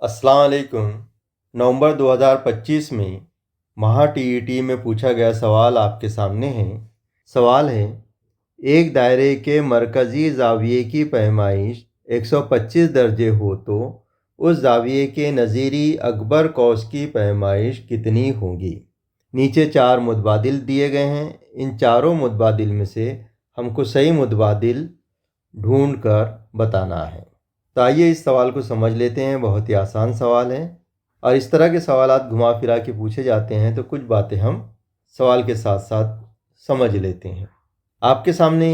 अस्सलाम वालेकुम। नवंबर 2025 में महा टीईटी में पूछा गया सवाल आपके सामने है। सवाल है, एक दायरे के मरकज़ी ज़ाविये की पैमाइश 125 दर्जे हो तो उस ज़ाविये के नज़ीरी अकबर कौस की पैमाइश कितनी होगी। नीचे 4 मुतबादिल दिए गए हैं। इन चारों मुतबादिल में से हमको सही मुतबादिल ढूंढ कर बताना है। तो आइए इस सवाल को समझ लेते हैं। बहुत ही आसान सवाल है और इस तरह के सवालात घुमा फिरा के पूछे जाते हैं तो कुछ बातें हम सवाल के साथ साथ समझ लेते हैं। आपके सामने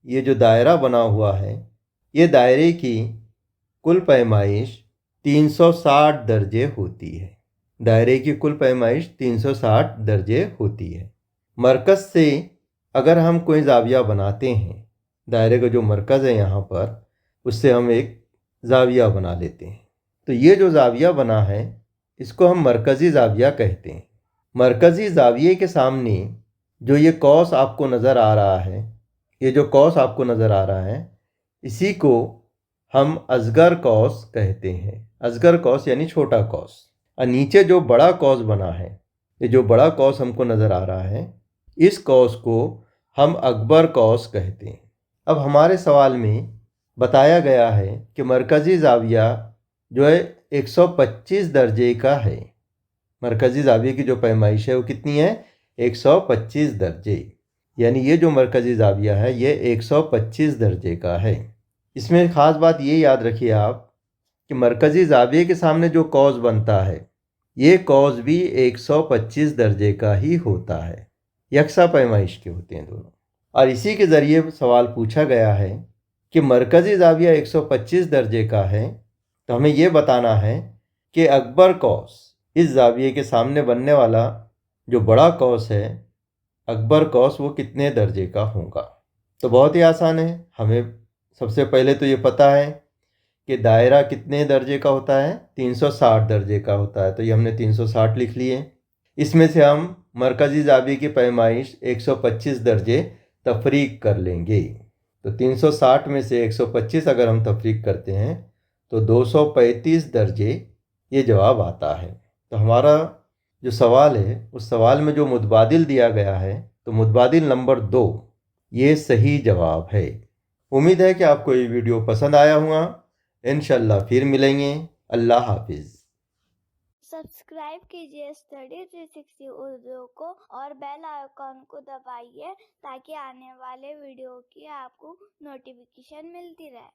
ये जो दायरा बना हुआ है, ये दायरे की कुल पैमाइश 360 दर्जे होती है। दायरे की कुल पैमाइश 360 दर्जे होती है। मरकज़ से अगर हम कोई ज़ाविया बनाते हैं, दायरे का जो मरकज़ है यहाँ पर, उससे हम एक ज़ाविया बना लेते हैं। तो ये जो ज़ाविया बना है इसको हम मरकज़ी ज़ाविया कहते हैं। मरकज़ी ज़ाविये के सामने जो ये कौस आपको नज़र आ रहा है, ये जो कौस आपको नज़र आ रहा है, इसी को हम असगर कौस कहते हैं। असगर कौस यानी छोटा कौस। और नीचे जो बड़ा कौस बना है, ये जो बड़ा कौस हमको नज़र आ रहा है, इस कौस को हम अकबर कौस कहते हैं। अब हमारे सवाल में बताया गया है कि मरकज़ी ज़ाविया जो है 125 दर्जे का है। मरकज़ी ज़ाविये की जो पैमाइश है वो कितनी है? 125 दर्जे। यानी ये जो मरकज़ी ज़ाविया है ये 125 दर्जे का है। इसमें ख़ास बात ये याद रखिए आप कि मरकज़ी ज़ाविये के सामने जो कौस बनता है, ये कौस भी 125 दर्जे का ही होता है। यकसा पैमाइश के होते हैं दोनों। और इसी के ज़रिए सवाल पूछा गया है कि मरकज़ी ज़ाविया 125 दर्जे का है, तो हमें ये बताना है कि अकबर कौस, इस ज़ाविये के सामने बनने वाला जो बड़ा कौस है, अकबर कौस, वो कितने दर्जे का होगा। तो बहुत ही आसान है। हमें सबसे पहले तो ये पता है कि दायरा कितने दर्जे का होता है? 360 दर्जे का होता है। तो ये हमने 360 लिख लिए। इसमें से हम मरकज़ी ज़ाविये की पैमाइश 125 दर्जे तफरीक कर लेंगे। तो 360 में से 125 अगर हम तफरीक करते हैं तो 235 दर्जे ये जवाब आता है। तो हमारा जो सवाल है उस सवाल में जो मुतबादिल दिया गया है, तो मुतबादिल नंबर 2 ये सही जवाब है। उम्मीद है कि आपको ये वीडियो पसंद आया होगा। इंशाल्लाह फिर मिलेंगे। अल्लाह हाफिज़। सब्सक्राइब कीजिए स्टडी 360 उर्दू को और बेल आइकॉन को दबाइए ताकि आने वाले वीडियो की आपको नोटिफिकेशन मिलती रहे।